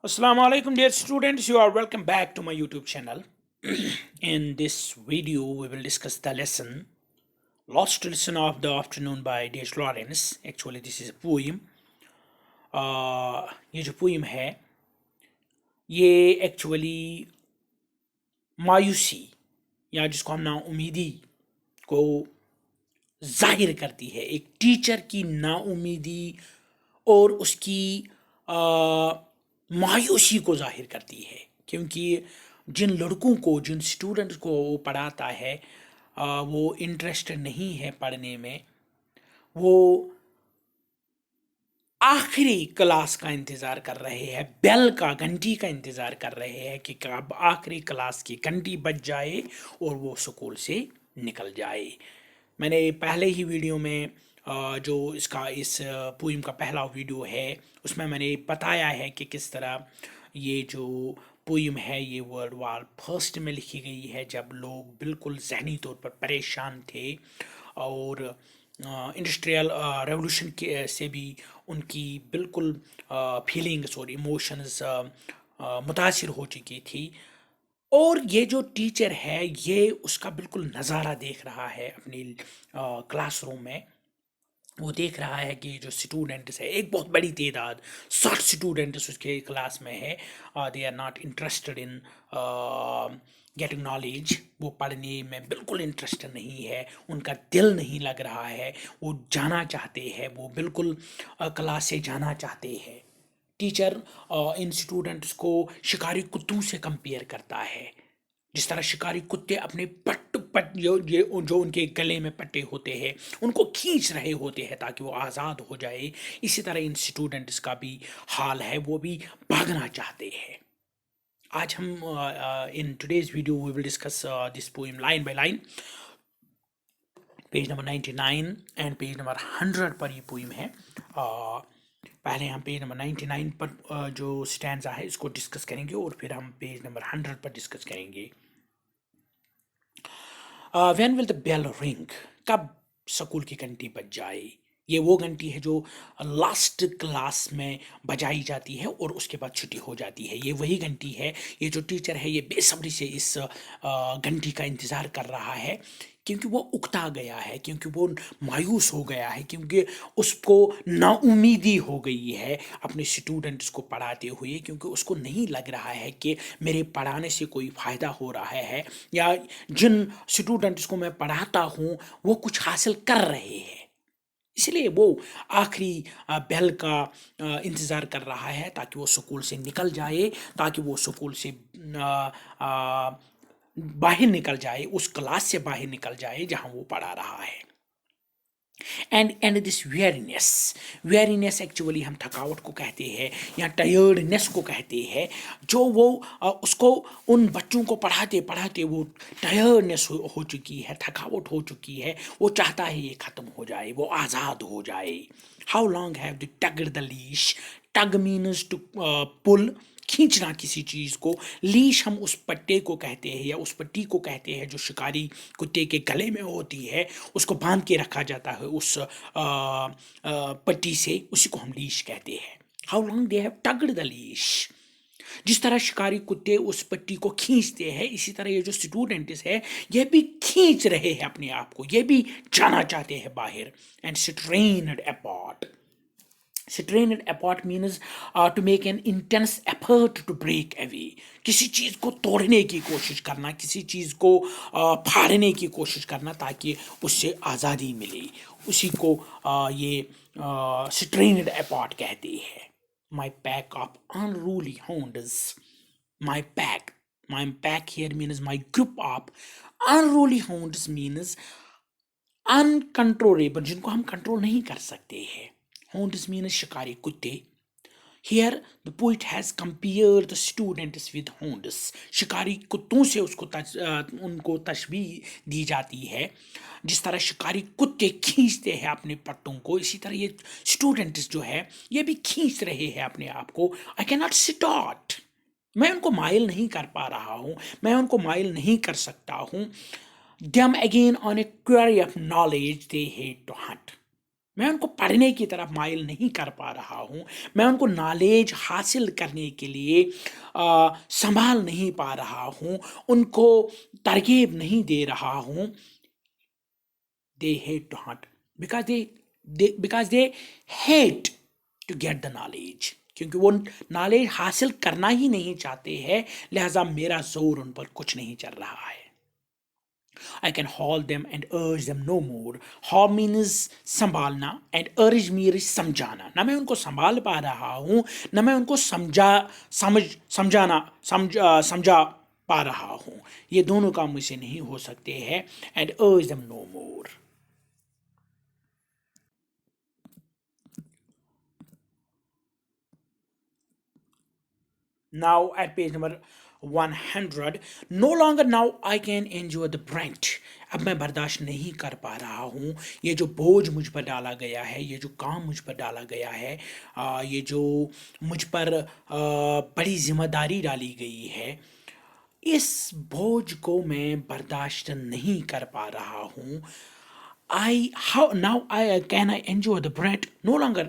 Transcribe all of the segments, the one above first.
Assalamu alaikum, dear students. You are welcome back to my YouTube channel. In this video, we will discuss the lesson Lost Lesson of the Afternoon by D.H. Lawrence. Actually, this is a poem. ये जो poem है ये actually मायूसी या जिसको हम नाउमीदी को जाहिर करती है, एक टीचर की नाउमीदी और उसकी मायूसी को जाहिर करती है, क्योंकि जिन लड़कों को, जिन स्टूडेंट्स को वो पढ़ाता है वो इंटरेस्टेड नहीं है पढ़ने में। वो आखिरी क्लास का इंतज़ार कर रहे हैं, बेल का, घंटी का इंतज़ार कर रहे हैं कि कब आखिरी क्लास की घंटी बज जाए और वो स्कूल से निकल जाए। मैंने पहले ही वीडियो में जो इस पोइम का पहला वीडियो है उसमें मैंने बताया है कि किस तरह ये जो पोइम है ये वर्ल्ड वार फर्स्ट में लिखी गई है, जब लोग बिल्कुल ज़हनी तौर पर परेशान थे और इंडस्ट्रियल रेवोल्यूशन के से भी उनकी बिल्कुल फीलिंग्स और इमोशंस मुतासिर हो चुकी थी। और ये जो टीचर है ये उसका बिल्कुल नज़ारा देख रहा है अपनी क्लासरूम में। वो देख रहा है कि जो स्टूडेंट्स है, एक बहुत बड़ी तादाद 60 स्टूडेंट्स उसके क्लास में है, they are not interested in getting knowledge. वो पढ़ने में बिल्कुल इंटरेस्टेड नहीं है, उनका दिल नहीं लग रहा है, वो जाना चाहते हैं, वो बिल्कुल क्लास से जाना चाहते हैं। टीचर इन स्टूडेंट्स को शिकारी कुत्तों से कंपेयर करता है। जिस तरह शिकारी कुत्ते अपने जो उनके गले में पट्टे होते हैं उनको खींच रहे होते हैं ताकि वो आज़ाद हो जाए, इसी तरह इन स्टूडेंट्स का भी हाल है, वो भी भागना चाहते हैं। आज हम in today's video we will discuss this poem line by line. Page number 99 and page number 100 पर ये पोएम है। पहले हम पेज नंबर 99 पर जो स्टैंजा है इसको डिस्कस करेंगे और फिर हम पेज नंबर 100 पर डिस्कस करेंगे। When will the bell ring, कब स्कूल की घंटी बज जाए। ये वो घंटी है जो लास्ट क्लास में बजाई जाती है और उसके बाद छुट्टी हो जाती है। ये वही घंटी है। ये जो टीचर है ये बेसब्री से इस घंटी का इंतज़ार कर रहा है, क्योंकि वो उकता गया है, क्योंकि वो मायूस हो गया है, क्योंकि उसको नाउमीदी हो गई है अपने स्टूडेंट्स को पढ़ाते हुए, क्योंकि उसको नहीं लग रहा है कि मेरे पढ़ाने से कोई फ़ायदा हो रहा है या जिन स्टूडेंट्स को मैं पढ़ाता हूँ वो कुछ हासिल कर रहे हैं। इसलिए वो आखिरी बेल का इंतज़ार कर रहा है ताकि वो स्कूल से निकल जाए, ताकि वो स्कूल से बाहर निकल जाए, उस क्लास से बाहर निकल जाए जहां वो पढ़ा रहा है। एंड दिस वेयरीनेस एक्चुअली हम थकावट को कहते हैं या टायर्डनेस को कहते हैं। जो वो उसको उन बच्चों को पढ़ाते पढ़ाते वो टायर्डनेस हो चुकी है, थकावट हो चुकी है, वो चाहता है ये ख़त्म हो जाए, वो आज़ाद हो जाए। How long have the tugged the leash, tug means to pull, खींचना किसी चीज़ को। लीश हम उस पट्टे को कहते हैं या उस पट्टी को कहते हैं जो शिकारी कुत्ते के गले में होती है, उसको बांध के रखा जाता है उस पट्टी से, उसी को हम लीश कहते हैं। How long they have tugged the leash. जिस तरह शिकारी कुत्ते उस पट्टी को खींचते हैं, इसी तरह ये जो स्टूडेंट्स है ये भी खींच रहे हैं अपने आप को, ये भी जाना चाहते हैं बाहर। And strained apart, strained apart means to make an intense effort to break away। किसी चीज़ को तोड़ने की कोशिश करना, किसी चीज़ को फाड़ने की कोशिश करना ताकि उससे आज़ादी मिले, उसी को ये strained apart कहते हैं। My pack of unruly hounds, my pack here means my group of unruly hounds means uncontrollable, जिनको हम कंट्रोल नहीं कर सकते हैं। Hounds means शिकारी कुत्ते। Here the poet has compared the students with hounds। शिकारी कुत्तों से उनको तशबीह दी जाती है। जिस तरह शिकारी कुत्ते खींचते हैं अपने पट्टों को, इसी तरह ये स्टूडेंट्स जो है ये भी खींच रहे हैं अपने आप को। I cannot start, मैं उनको माइल नहीं कर पा रहा हूँ, मैं उनको माइल नहीं कर सकता हूँ। Them again on a quarry of knowledge they hate to hunt, میں ان کو پڑھنے کی طرف مائل نہیں کر پا رہا ہوں، میں ان کو نالج حاصل کرنے کے لیے سنبھال نہیں پا رہا ہوں، ان کو ترغیب نہیں دے رہا ہوں. they hate to hunt because they hate to get the knowledge. کیونکہ وہ نالج حاصل کرنا ہی نہیں چاہتے ہیں، لہذا میرا زور ان پر کچھ نہیں چل رہا ہے. I can hold them and urge them no more. Hold means سنبھالنا and urge means سمجھانا. نہ میں ان کو سنبھال پا رہا ہوں، نہ میں ان کو سمجھا پا رہا ہوں. یہ دونوں کام مجھ سے نہیں ہو سکتے ہیں. And urge them no more. Now at page number 100, no longer now I can endure the brunt. اب میں برداشت نہیں کر پا رہا ہوں یہ جو بوجھ مجھ پر ڈالا گیا ہے، یہ جو کام مجھ پر ڈالا گیا ہے، یہ جو مجھ پر بڑی ذمہ داری ڈالی گئی ہے، اس بوجھ کو میں برداشت نہیں کر پا رہا ہوں. Can I enjoy the brunt? No longer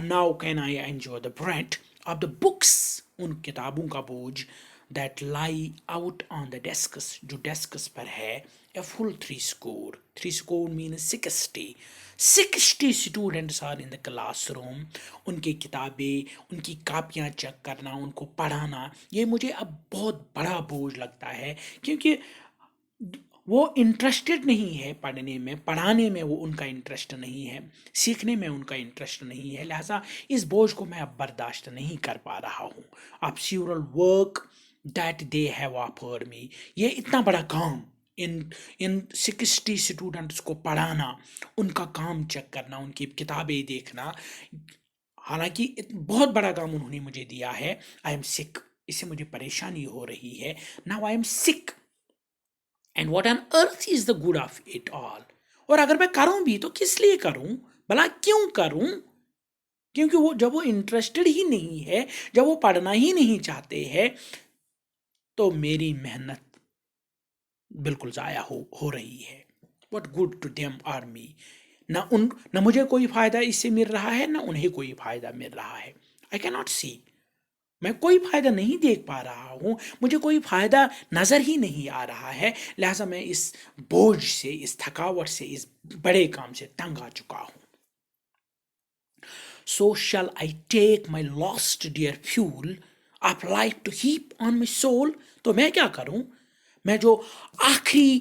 now can I enjoy the brunt of the books. ان کتابوں کا بوجھ that lie out on the desks جو ڈیسکس پر ہے. A full 3 score. 3 score means 60. 60 students are in the classroom. ان کی کتابیں، ان کی کاپیاں check کرنا، ان کو پڑھانا، یہ مجھے اب بہت بڑا بوجھ لگتا ہے، کیونکہ وہ انٹرسٹڈ نہیں ہے پڑھنے میں، پڑھانے میں وہ ان کا انٹرسٹ نہیں ہے، سیکھنے میں ان کا انٹرسٹ نہیں ہے. لہٰذا اس بوجھ کو میں اب برداشت نہیں کر پا رہا ہوں. Absurd work that they have offered me. یہ اتنا بڑا کام، ان 60 اسٹوڈنٹس کو پڑھانا، ان کا کام چیک کرنا، ان کی کتابیں دیکھنا، حالانکہ بہت بڑا کام انہوں نے مجھے دیا ہے. I am sick. اس سے مجھے پریشانی ہو رہی ہے. Now I am sick. And what on earth is the good of it all? اور اگر میں کروں بھی تو کس لیے کروں؟ بھلا کیوں کروں؟ کیونکہ وہ جب وہ انٹرسٹڈ ہی نہیں ہے، جب وہ پڑھنا ہی نہیں چاہتے ہیں، تو میری محنت بالکل ضائع ہو رہی ہے. What good to them or me? نہ مجھے کوئی فائدہ اس سے مل رہا ہے، نہ انہیں کوئی فائدہ مل رہا ہے. I cannot see. میں کوئی فائدہ نہیں دیکھ پا رہا ہوں، مجھے کوئی فائدہ نظر ہی نہیں آ رہا ہے. لہٰذا میں اس بوجھ سے، اس تھکاوٹ سے، اس بڑے کام سے تنگ آ چکا ہوں. So shall I take my lost dear fuel of life to heap on my soul? تو میں کیا کروں؟ میں جو آخری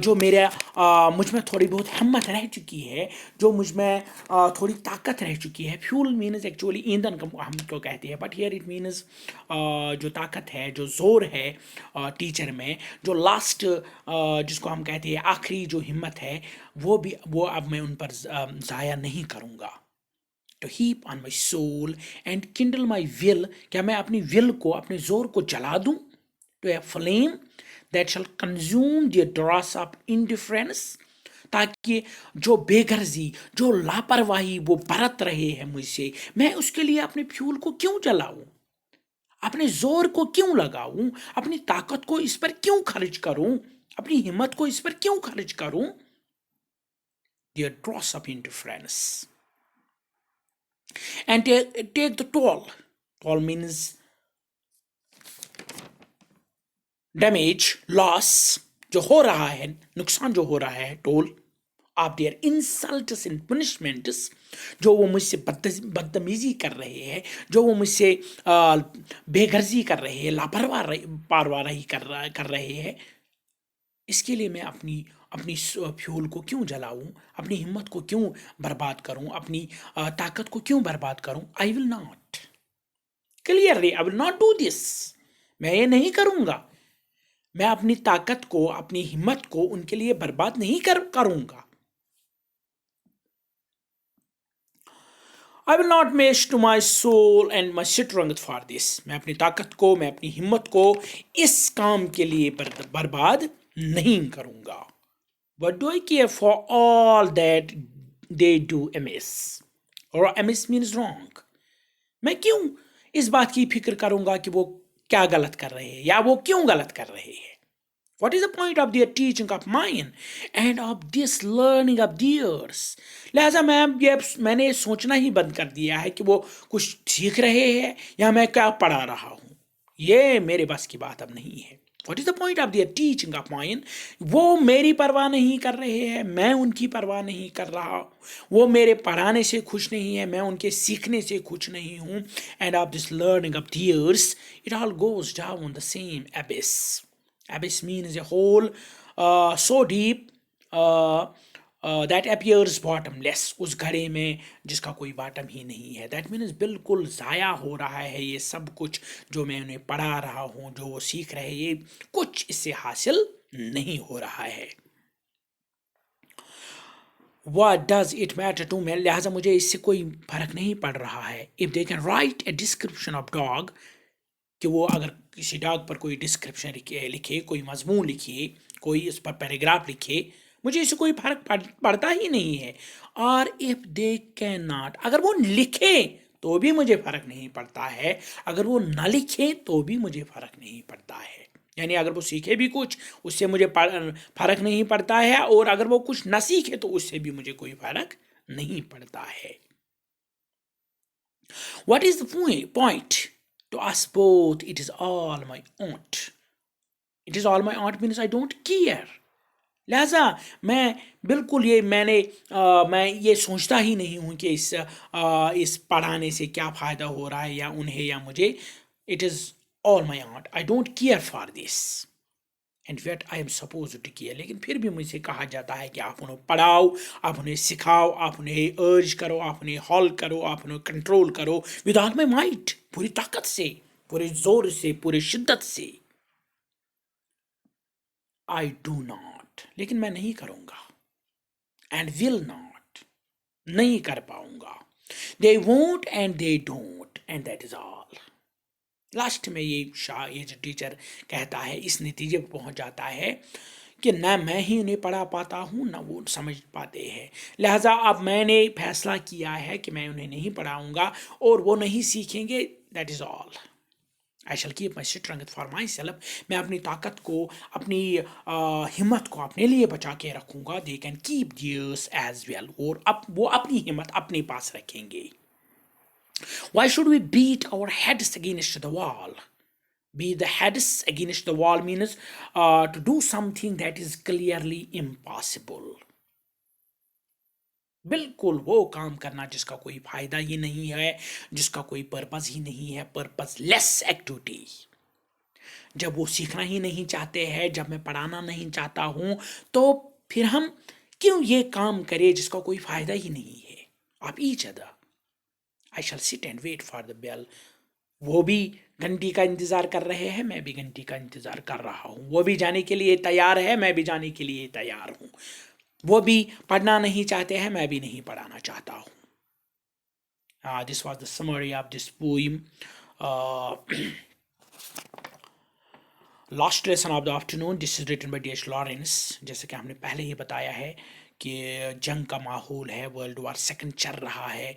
جو مجھ میں تھوڑی بہت ہمت رہ چکی ہے، جو مجھ میں تھوڑی طاقت رہ چکی ہے. فیول مینز ایکچولی ایندھن ہم کو کہتے ہیں، بٹ ہیئر اٹ مینز جو طاقت ہے، جو زور ہے ٹیچر میں، جو لاسٹ جس کو ہم کہتے ہیں آخری جو ہمت ہے، وہ اب میں ان پر ضائع نہیں کروں گا. To heap on my soul and kindle my will. کیا میں اپنی will کو، اپنے زور کو جلا دوں؟ To a flame that shall consume the dross of indifference. تاکہ جو بے غرضی، جو لاپرواہی وہ برت رہے ہیں مجھ سے، میں اس کے لیے اپنے فیول کو کیوں جلاؤں؟ اپنے زور کو کیوں لگاؤں؟ اپنی طاقت کو اس پر کیوں خرچ کروں؟ اپنی ہمت کو اس پر کیوں خرچ کروں؟ The dross of indifference. And take the toll. Toll means damage, loss. جو ہو رہا ہے، نقصان جو ہو رہا ہے، toll of their insults and punishments. جو وہ مجھ سے بدتمیزی کر رہے ہیں، جو وہ مجھ سے بے غرضی کر رہے ہیں، لاپرواہی کر رہے ہیں، اس کے لیے میں اپنی فیول کو کیوں جلاؤں؟ اپنی ہمت کو کیوں برباد کروں؟ اپنی طاقت کو کیوں برباد کروں؟ I will not. Clearly, I will not do this. میں یہ نہیں کروں گا. میں اپنی طاقت کو، اپنی ہمت کو ان کے لیے برباد نہیں کروں گا. I will not waste to my soul and my strength for this. میں اپنی طاقت کو، میں اپنی ہمت کو اس کام کے لیے برباد نہیں کروں گا. What do I care for all that they do amiss? Or amiss means wrong. میں کیوں اس بات کی فکر کروں گا کہ وہ کیا غلط کر رہے ہیں یا وہ کیوں غلط کر رہے ہیں؟ What is the point of their teaching of mine and of this learning of theirs? लिहाजा मैंने सोचना ही बंद कर दिया है कि वो कुछ सीख रहे हैं या मैं क्या पढ़ा रहा हूँ. ये मेरे बस की बात अब नहीं है. What is the point of their teaching of mine? वो मेरी परवाह नहीं कर रहे हैं, मैं उनकी परवाह नहीं कर रहा. वो मेरे पढ़ाने से खुश नहीं है, मैं उनके सीखने से खुश नहीं हूँ. And of this learning of theirs, it all goes down the same abyss. Abyss means a hole so deep that appears bottomless. उस घड़े में जिसका कोई बॉटम ही नहीं है. That means बिल्कुल ज़ाया हो रहा है ये सब कुछ जो मैं उन्हें पढ़ा रहा हूँ, जो वो सीख रहे हैं, ये कुछ इससे हासिल नहीं हो रहा है. What does it matter to me? लिहाजा मुझे इससे कोई फ़र्क नहीं पड़ रहा है. If they can write a description of dog, कि वो अगर किसी डॉग पर कोई डिस्क्रिप्शन लिखे, कोई मजमून लिखिए, कोई इस पर पैराग्राफ लिखे, मुझे इससे कोई फर्क पड़ता ही नहीं है. और इफ दे कैन नॉट, अगर वो लिखे तो भी मुझे फर्क नहीं पड़ता है, अगर वो ना लिखे तो भी मुझे फर्क नहीं पड़ता है. यानी अगर वो सीखे भी कुछ उससे मुझे फर्क नहीं पड़ता है, और अगर वो कुछ ना सीखे तो उससे भी मुझे कोई फर्क नहीं पड़ता है. What is the point? To us both, it is all my aunt. It is all my aunt means I don't care. लिहाजा मैं बिल्कुल मैं ये सोचता ही नहीं हूँ कि इस पढ़ाने से क्या फ़ायदा हो रहा है या उन्हें या मुझे. It is all my aunt. I don't care for this. And yet I am supposed to care. लेकिन फिर भी मुझसे कहा जाता है कि आप उन्हें पढ़ाओ, आप उन्हें सिखाओ, आप उन्हें अर्ज करो, आप उन्हें हॉल करो, आप उन्हें कंट्रोल करो विद ऑल माई माइट, पूरी ताकत से, पूरे जोर से, पूरी शिद्दत से. आई डू नॉट, लेकिन मैं नहीं करूँगा. एंड विल नॉट, नहीं कर पाऊँगा. They won't and they don't and that is all. Last में ये जो टीचर कहता है इस नतीजे पर पहुंच जाता है कि ना मैं ही उन्हें पढ़ा पाता हूँ ना वो समझ पाते हैं. लिहाजा अब मैंने फैसला किया है कि मैं उन्हें नहीं पढ़ाऊँगा और वो नहीं सीखेंगे. That is all. I shall keep my strength for my self. मैं अपनी ताकत को, अपनी हिम्मत को अपने लिए बचा के रखूँगा. They can keep theirs as well. और वो अपनी हिम्मत अपने पास रखेंगे. Why should we beat our heads against the wall? Beat the heads against the wall means to do something that is clearly impossible. बिल्कुल वो काम करना जिसका कोई फायदा ही नहीं है, जिसका कोई पर्पस ही नहीं है, पर्पसलेस एक्टिविटी. जब वो सीखना ही नहीं चाहते हैं, जब मैं पढ़ाना नहीं चाहता हूँ, तो फिर हम क्यों ये काम करें जिसका कोई फायदा ही नहीं है. आप each other. I shall sit and wait for the bell. वो भी घंटी का इंतज़ार कर रहे हैं, मैं भी घंटी का इंतज़ार कर रहा हूँ. वो भी जाने के लिए तैयार है, मैं भी जाने के लिए तैयार हूँ. वो भी पढ़ना नहीं चाहते हैं, मैं भी नहीं पढ़ाना चाहता हूँ. This was the summary of this poem. Last lesson of the afternoon. This is written by D.H. Lawrence. जैसे कि हमने पहले ही बताया है कि जंग का माहौल है, वर्ल्ड वार सेकंड चल रहा है,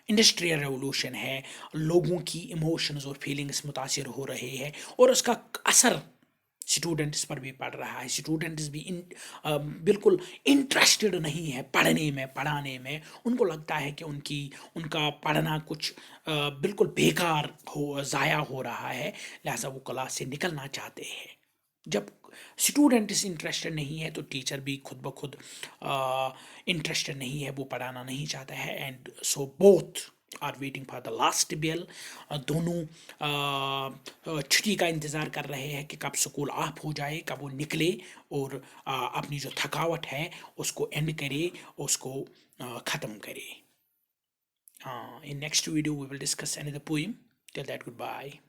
इंडस्ट्रियल रेवोल्यूशन है, लोगों की इमोशंस और फीलिंग्स मुतासिर हो रहे हैं और उसका असर स्टूडेंट्स पर भी पड़ रहा है. स्टूडेंट्स भी बिल्कुल इंटरेस्टेड नहीं है पढ़ने में, पढ़ाने में. उनको लगता है कि उनका पढ़ना कुछ बिल्कुल बेकार हो, ज़ाया हो रहा है. लिहाजा वो क्लास से निकलना चाहते हैं. जब स्टूडेंट इस इंटरेस्टेड नहीं है तो टीचर भी खुद ब खुद इंटरेस्टेड नहीं है, वो पढ़ाना नहीं चाहता है. And so both are waiting for the last bell. दोनों छुट्टी का इंतज़ार कर रहे हैं कि कब स्कूल ऑफ हो जाए, कब वो निकले और अपनी जो थकावट है उसको एंड करे, उसको ख़त्म करे. In next video we will discuss another poem. Till that, goodbye.